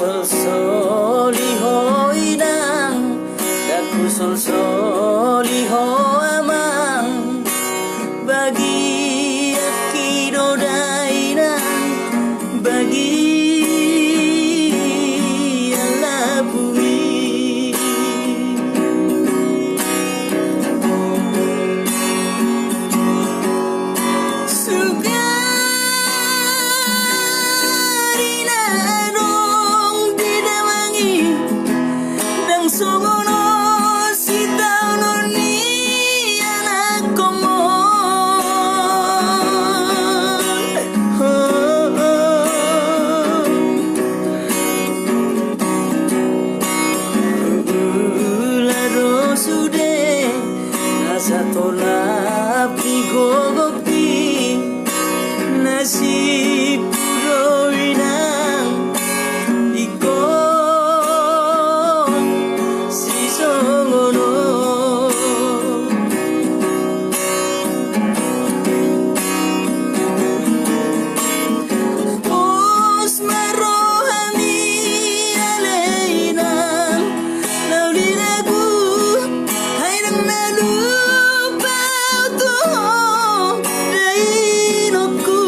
sol-soliho inang, daku sol-soliho amang, bagi akido dainang, bagi Allah bumi. Sugarina dong didawangi, dang songono si taunon ni anak komon. Ulado sude nasa tolap digogopi, nasib roinang ikon si songono. Pos marohami aleinang lauli lagu haidang nalupa to dainoku.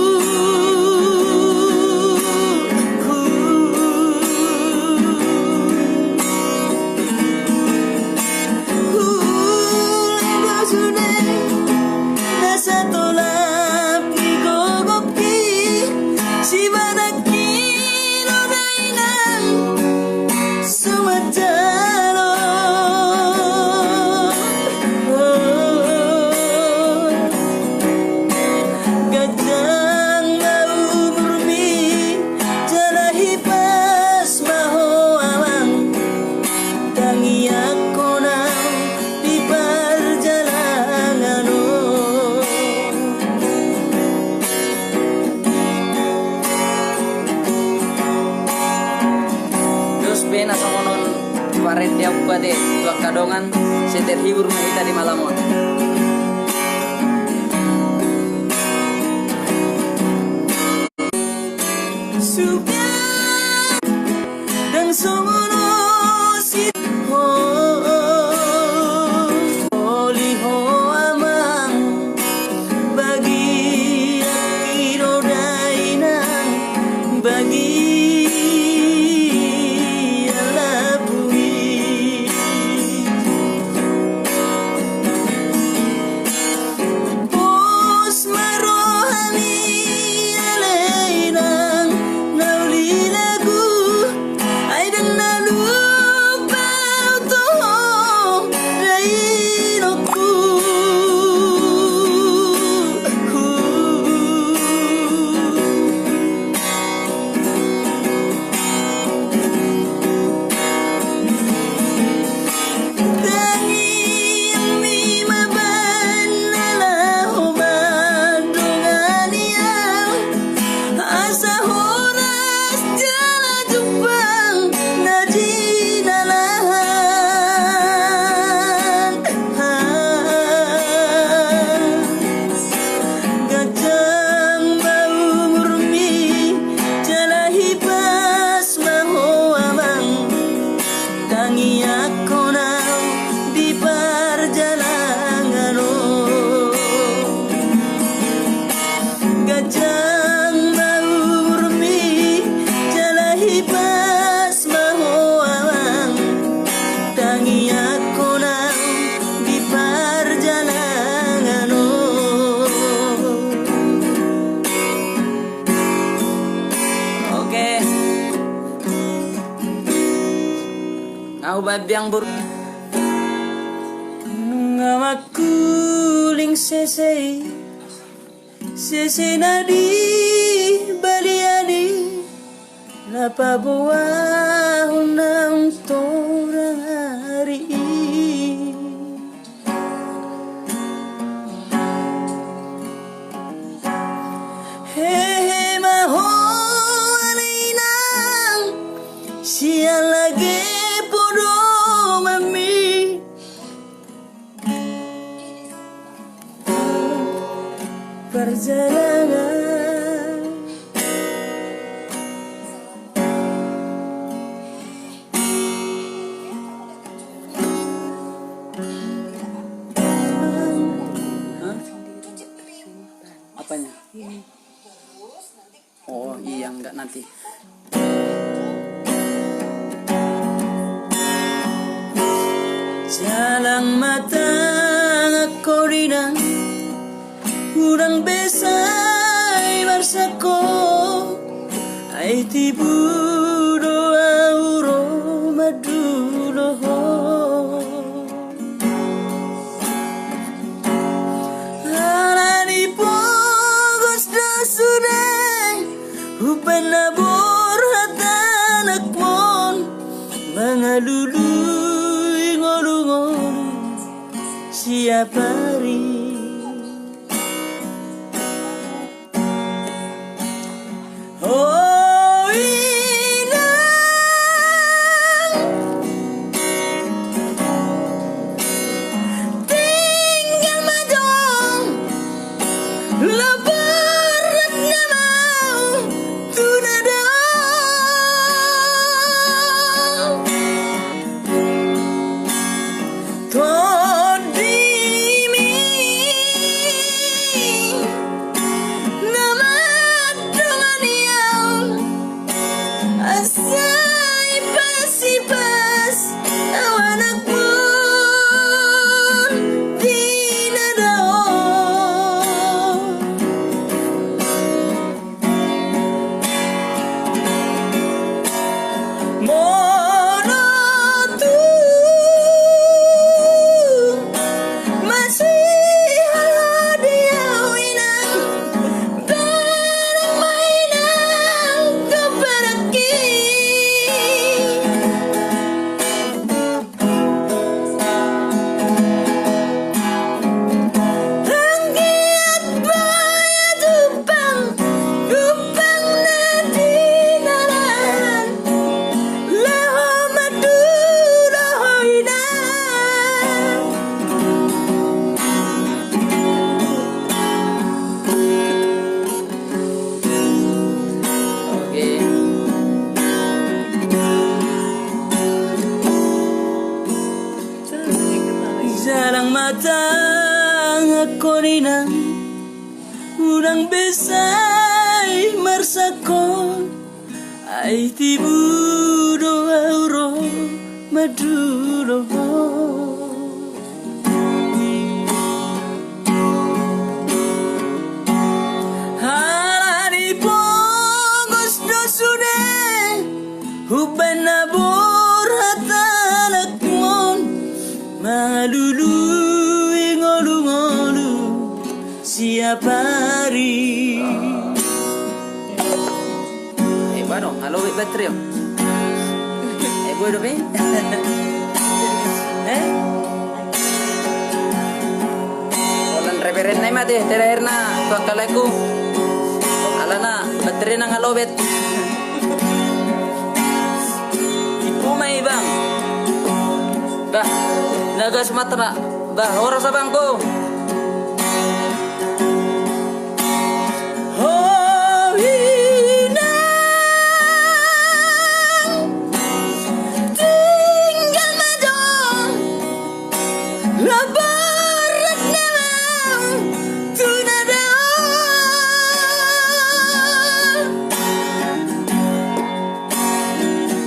Nasa tolap digogopi, si banakino dainang sumatalo. Gajang maumurmi, jalahi pas maho amang, tangi ako nang di perjalanan. Terus bena songonon paret dia upade dua kadongan seterhibur mahita di malamon. Suka dan songono si soliho amang, bagi akido dainang, bagi Allah bumi. Pos marohami aleinang nauli lagu aidang nalupa to dainoku. Babyang bur ngamakuling sese nadi baliani napabuahon ng torang hari. Hehe maho alinang siya lagi perjalanan Iya enggak nanti. Jalang mata ko rinang urang besay marsako ay tibudo auro madulo alani pogos da sunay upan nabor hatanak mon mga luluy ngolong-ngolong siap hari. Oh inang tinggal madong lebaran na mau tunadong todimi asay pasipas awanak pun dinadaon mono tu masih hadiah inang barang mainan keperaki. Jalang mata ako rinang urang besay marsakon ay tibudo auro madulo halani pogos do sunay uban nabor hatanak mon maluluy ngolu-ngolu siap hari. Bueno, halo Betrio. Bueno, ¿ven? Olan reveren na mati tererna kakaleku. Alana Betri nang halo bet. Ibu mai bang. Bah, naga Sumatera. Bah, ora sa bangko. Oh, inang tinggal madong lebaran na mau tunadong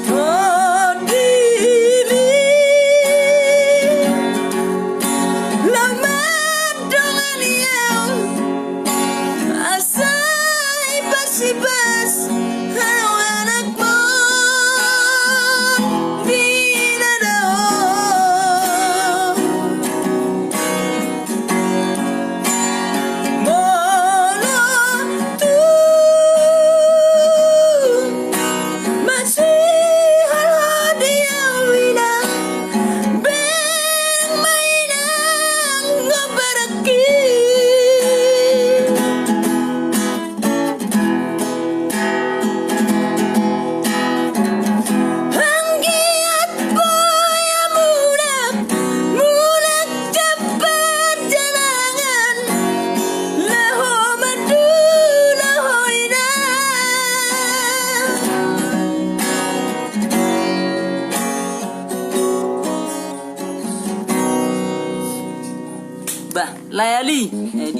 todili lamadongan iyong asay pasibas awanak mo dinadaon mono tu masih hadiah winang beng mainang ngobaraki. Hanggiat boya munak dapat janangan laho madu laho inang bah layali